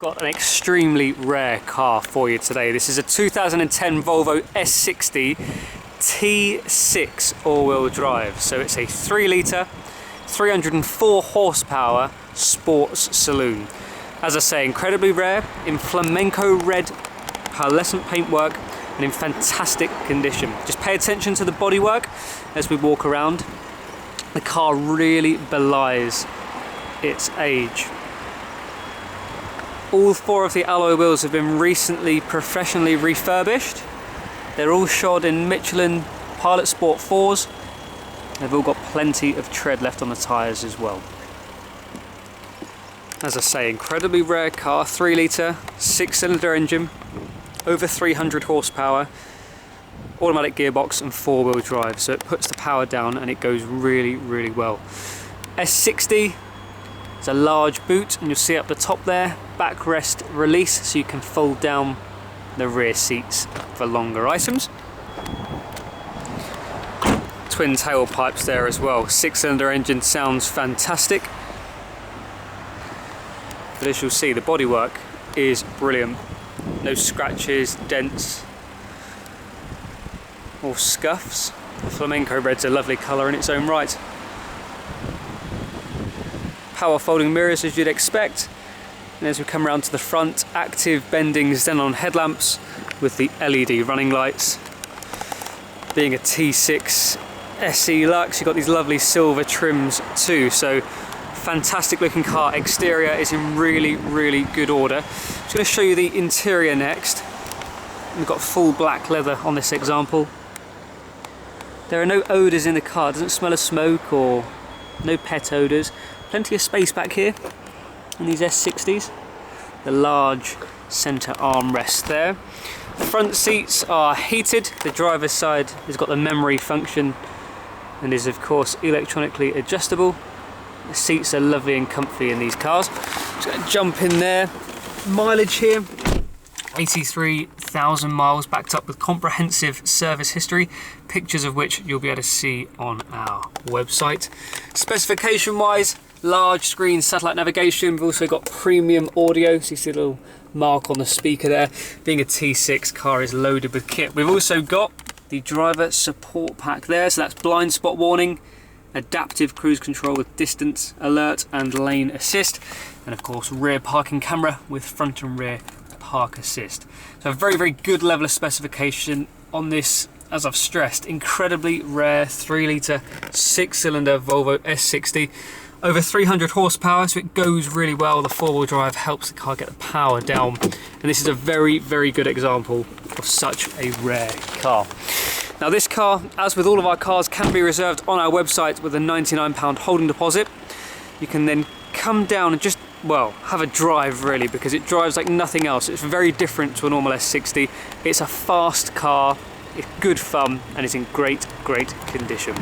Got an extremely rare car for you today. This is a 2010 Volvo S60 T6 all-wheel drive. So it's a 3 litre, 304 horsepower sports saloon. As I say, incredibly rare, in Flamenco Red pearlescent paintwork and in fantastic condition. Just pay attention to the bodywork as we walk around. The car really belies its age. All 4 of the alloy wheels have been recently professionally refurbished. They're all shod in Michelin Pilot Sport 4s. They've all got plenty of tread left on the tyres as well. As I say, incredibly rare car, 3 litre, 6-cylinder engine, over 300 horsepower, automatic gearbox and 4-wheel drive, so it puts the power down and it goes really, really well. S60. It's a large boot, and you'll see up the top there, backrest release, so you can fold down the rear seats for longer items. Twin tailpipes there as well. 6-cylinder engine sounds fantastic. But as you'll see, the bodywork is brilliant. No scratches, dents, or scuffs. The Flamenco Red's a lovely colour in its own right. Power folding mirrors as you'd expect, and as we come around to the front, active bending xenon headlamps with the LED running lights. Being a T6 SE Lux, you've got these lovely silver trims too, so fantastic looking car. Exterior is in really, really good order. I'm just going to show you the interior next. We've got full black leather on this example. There are no odours in the car, it doesn't smell of smoke or no pet odours. Plenty of space back here in these S60s. The large centre armrest there. The front seats are heated. The driver's side has got the memory function and is of course electronically adjustable. The seats are lovely and comfy in these cars. Just going to jump in there. Mileage here, 83,000 miles, backed up with comprehensive service history, pictures of which you'll be able to see on our website. Specification wise, large screen satellite navigation. We've also got premium audio, so you see a little mark on the speaker there. Being a T6, car is loaded with kit. We've also got the driver support pack there, so that's blind spot warning, adaptive cruise control with distance alert and lane assist, and of course rear parking camera with front and rear park assist. So a very, very good level of specification on this, as I've stressed, incredibly rare 3 litre 6-cylinder Volvo S60. Over 300 horsepower, so it goes really well. The 4-wheel drive helps the car get the power down, and this is a very, very good example of such a rare car. Now this car, as with all of our cars, can be reserved on our website with a £99 holding deposit. You can then come down and just, well, have a drive really, because it drives like nothing else. It's very different to a normal S60. It's a fast car, it's good fun, and it's in great, great condition.